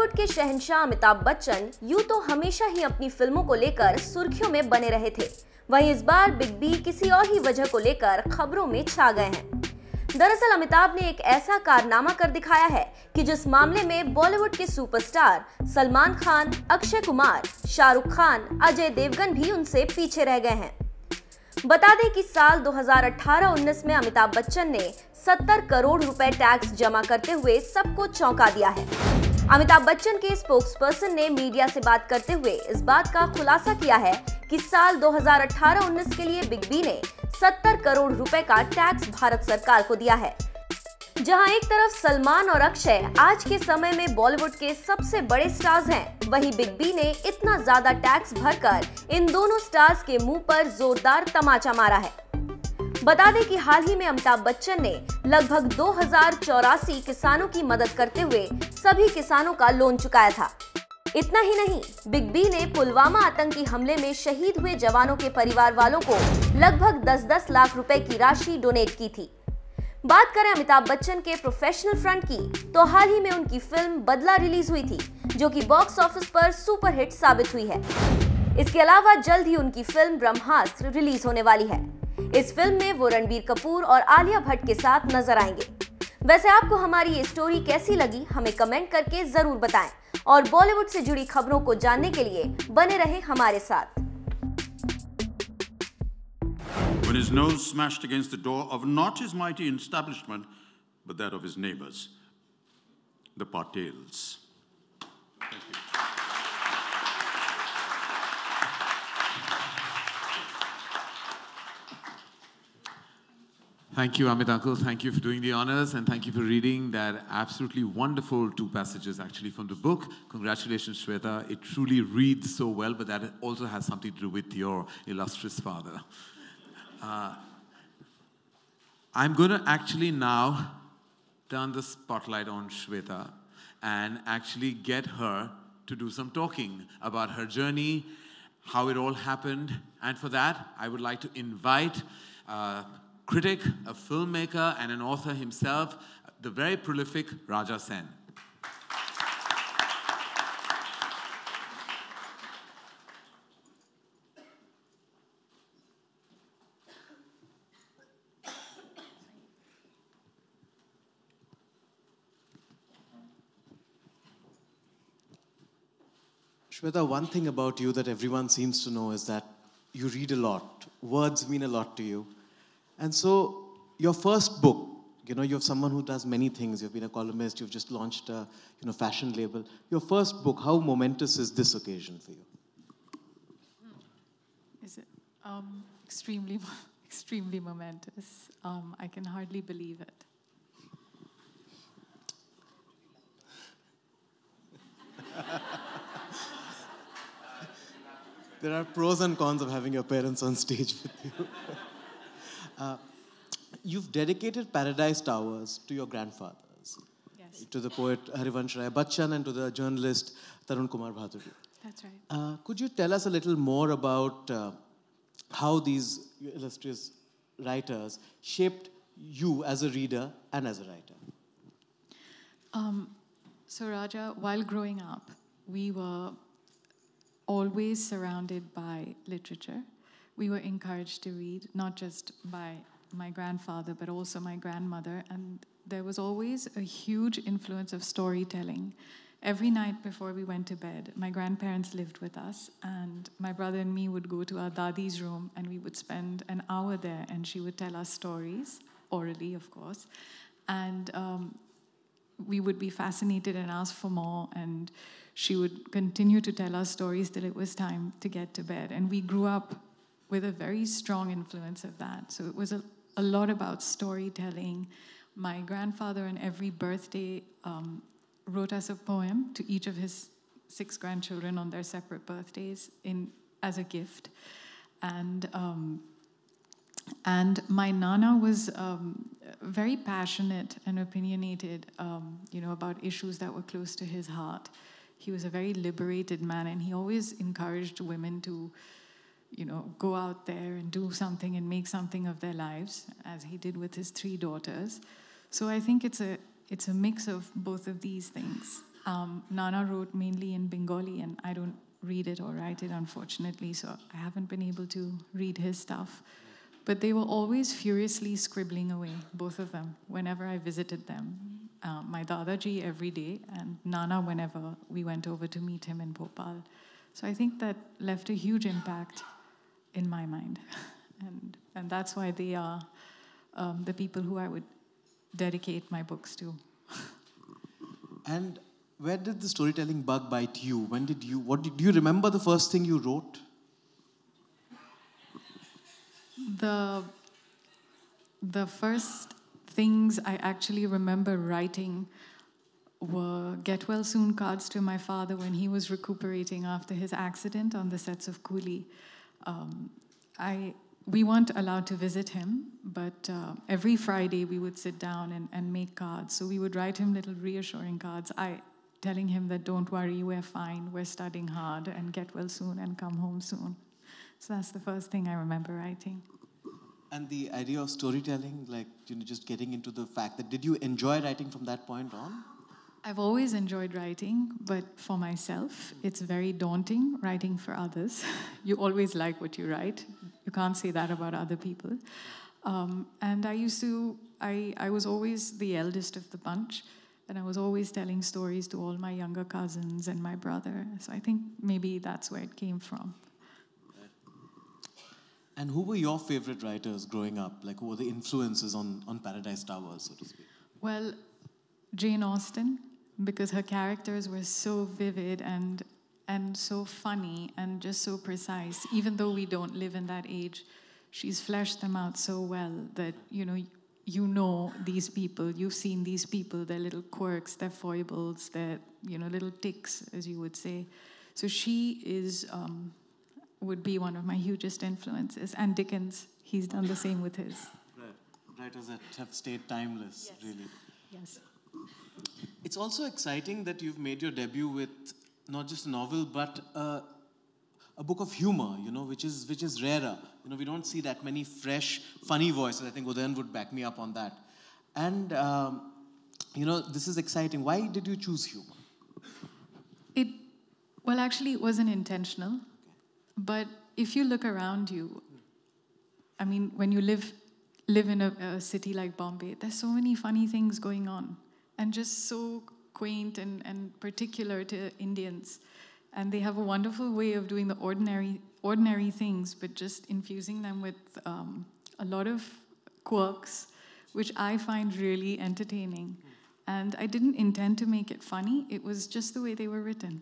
बॉलीवुड के शहंशाह अमिताभ बच्चन यूं तो हमेशा ही अपनी फिल्मों को लेकर सुर्खियों में बने रहे थे, वहीं इस बार बिग बी किसी और ही वजह को लेकर खबरों में छा गए हैं। दरअसल अमिताभ ने एक ऐसा कारनामा कर दिखाया है कि जिस मामले में बॉलीवुड के सुपरस्टार सलमान खान, अक्षय कुमार, शाहरुख खान, अजय देवगन भी उनसे पीछे रह गए हैं। बता दें कि साल 2018-19 में अमिताभ बच्चन ने 70 करोड़ रुपए टैक्स जमा करते हुए सबको चौंका दिया है। अमिताभ बच्चन के स्पोक्सपर्सन ने मीडिया से बात करते हुए इस बात का खुलासा किया है कि साल 2018-19 के लिए बिग बी ने 70 करोड़ रुपए का टैक्स भारत सरकार को दिया है। जहां एक तरफ सलमान और अक्षय आज के समय में बॉलीवुड के सबसे बड़े स्टार्स हैं, वहीं बिग बी ने इतना ज्यादा टैक्स भरकर इन दोनों स्टार्स के मुंह पर जोरदार तमाचा मारा है। बता दें कि हाल ही में अमिताभ बच्चन ने लगभग 2084 किसानों की मदद करते हुए सभी किसानों का लोन चुकाया था। इतना ही नहीं, बिग बी ने पुलवामा आतंकी हमले में शहीद हुए जवानों के परिवार वालों को लगभग 10-10 लाख रुपए की राशि डोनेट की थी। बात करें अमिताभ बच्चन के प्रोफेशनल फ्रंट की, तो हाल ही में उनकी फिल्म बदला रिलीज हुई थी, जो कि बॉक्स ऑफिस पर सुपरहिट साबित हुई है। इसके अलावा जल्द ही उनकी फिल्म ब्रह्मास्त्र रिलीज होने वाली है। इस फिल्म में वो रणबीर कपूर और आलिया भट्ट के साथ नजर आएंगे। वैसे आपको हमारी ये स्टोरी कैसी लगी, हमें कमेंट करके जरूर बताएं और बॉलीवुड से जुड़ी खबरों को जानने के लिए बने रहें हमारे साथ। When his nose smashed against the door of not his mighty establishment, but that of his neighbors, the Patels. Thank you. Thank you, Amit Uncle. Thank you for doing the honors, and thank you for reading that absolutely wonderful 2 passages actually from the book. Congratulations, Shweta. It truly reads so well, but that also has something to do with your illustrious father. I'm going to actually now turn the spotlight on Shweta and actually get her to do some talking about her journey, how it all happened. And for that, I would like to invite a critic, a filmmaker, and an author himself, the very prolific Raja Sen. Shweta, one thing about you that everyone seems to know is that you read a lot. Words mean a lot to you. And so your first book, you're someone who does many things. You've been a columnist, you've just launched a fashion label. Your first book, how momentous is this occasion for you? Is it extremely momentous. I can hardly believe it. There are pros and cons of having your parents on stage with you. You've dedicated Paradise Towers to your grandfathers. Yes. To the poet Harivansh Rai Bachchan and to the journalist Tarun Kumar Bhaduri. That's right. Could you tell us a little more about how these illustrious writers shaped you as a reader and as a writer? So Raja, while growing up, we were always surrounded by literature. We were encouraged to read, not just by my grandfather, but also my grandmother. And there was always a huge influence of storytelling. Every night before we went to bed, my grandparents lived with us, and my brother and me would go to our dadi's room, and we would spend an hour there, and she would tell us stories, orally, of course. And we would be fascinated and ask for more, and she would continue to tell us stories till it was time to get to bed. And we grew up with a very strong influence of that. So it was a lot about storytelling. My grandfather on every birthday wrote us a poem to each of his 6 grandchildren on their separate birthdays as a gift. And my Nana was very passionate and opinionated, about issues that were close to his heart. He was a very liberated man, and he always encouraged women to, go out there and do something and make something of their lives, as he did with his 3 daughters. So I think it's a mix of both of these things. Nana wrote mainly in Bengali, and I don't read it or write it, unfortunately, so I haven't been able to read his stuff. But they were always furiously scribbling away, both of them, whenever I visited them. My Dadaji every day, and Nana whenever we went over to meet him in Bhopal. So I think that left a huge impact in my mind. And that's why they are the people who I would dedicate my books to. And where did the storytelling bug bite you? When did you, do you remember the first thing you wrote? The first things I actually remember writing were get well soon cards to my father when he was recuperating after his accident on the sets of Coolie. We weren't allowed to visit him, but every Friday we would sit down and make cards. So we would write him little reassuring cards, telling him that don't worry, we're fine, we're studying hard, and get well soon and come home soon. So that's the first thing I remember writing. And the idea of storytelling, like, just getting into the fact that, did you enjoy writing from that point on? I've always enjoyed writing, but for myself, it's very daunting writing for others. You always like what you write. You can't say that about other people. And I was always the eldest of the bunch, and I was always telling stories to all my younger cousins and my brother. So I think maybe that's where it came from. And who were your favorite writers growing up? Like, who were the influences on Paradise Towers, so to speak? Well, Jane Austen, because her characters were so vivid and so funny and just so precise. Even though we don't live in that age, she's fleshed them out so well that, you know these people, you've seen these people, their little quirks, their foibles, their, little tics, as you would say. So she would be one of my hugest influences. And Dickens, he's done the same with his. Right. Writers that have stayed timeless, yes. Really. Yes. It's also exciting that you've made your debut with not just a novel, but a book of humor, which is rarer. We don't see that many fresh, funny voices. I think Udayan would back me up on that. And, this is exciting. Why did you choose humor? Actually, it wasn't intentional. But if you look around you, I mean, when you live in a city like Bombay, there's so many funny things going on, and just so quaint and particular to Indians. And they have a wonderful way of doing the ordinary things, but just infusing them with a lot of quirks, which I find really entertaining. And I didn't intend to make it funny. It was just the way they were written.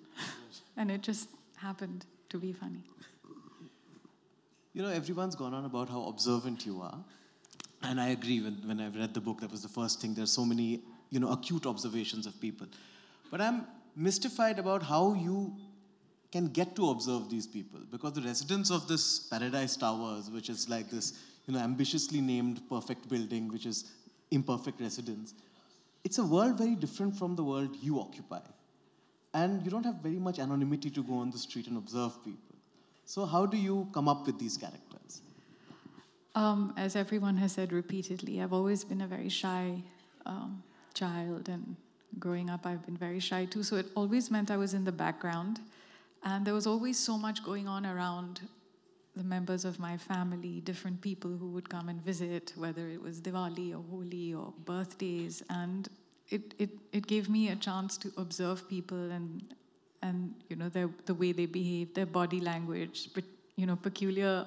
And it just happened to be funny. Everyone's gone on about how observant you are. And I agree, when I read the book, that was the first thing. There's so many, acute observations of people. But I'm mystified about how you can get to observe these people. Because the residents of this Paradise Towers, which is like this, ambitiously named perfect building, which is imperfect residence, it's a world very different from the world you occupy. And you don't have very much anonymity to go on the street and observe people. So how do you come up with these characters? As everyone has said repeatedly, I've always been a very shy child, and growing up I've been very shy too, so it always meant I was in the background, and there was always so much going on around the members of my family, different people who would come and visit, whether it was Diwali or Holi or birthdays, and it gave me a chance to observe people and the way they behave, their body language, but peculiar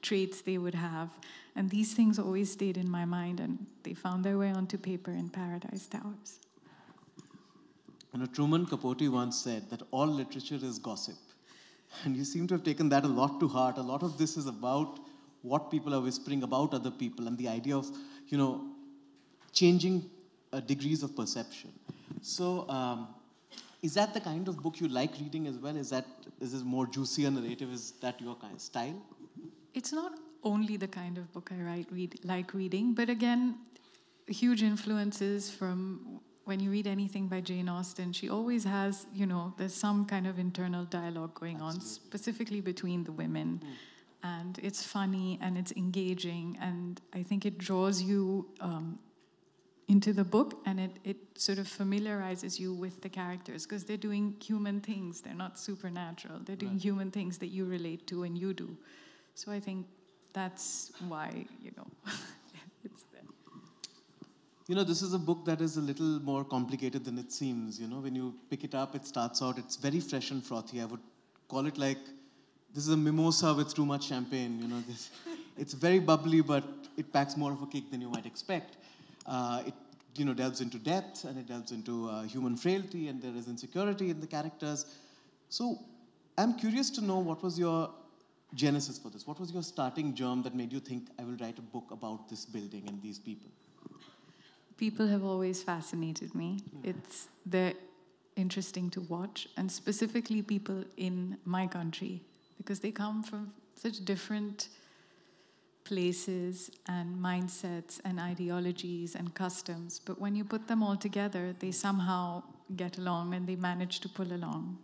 traits they would have. And these things always stayed in my mind, and they found their way onto paper in Paradise Towers. Truman Capote once said that all literature is gossip. And you seem to have taken that a lot to heart. A lot of this is about what people are whispering about other people and the idea of, changing degrees of perception. So, is that the kind of book you like reading as well? Is this more juicier narrative? Is that your kind of style? It's not only the kind of book I like reading, but again, huge influences from when you read anything by Jane Austen. She always has, there's some kind of internal dialogue going on, specifically between the women. And it's funny and it's engaging, and I think it draws you into the book, and it sort of familiarizes you with the characters because they're doing human things. They're not supernatural. They're doing human things that you relate to and you do. So I think that's why, it's there. This is a book that is a little more complicated than it seems. When you pick it up, it starts out, it's very fresh and frothy. I would call it like, this is a mimosa with too much champagne. It's very bubbly, but it packs more of a kick than you might expect. It delves into depth, and it delves into human frailty, and there is insecurity in the characters. So I'm curious to know, what was your genesis for this? What was your starting germ that made you think, I will write a book about this building and these people? People have always fascinated me. They're interesting to watch, and specifically people in my country, because they come from such different places and mindsets and ideologies and customs. But when you put them all together, they somehow get along and they manage to pull along.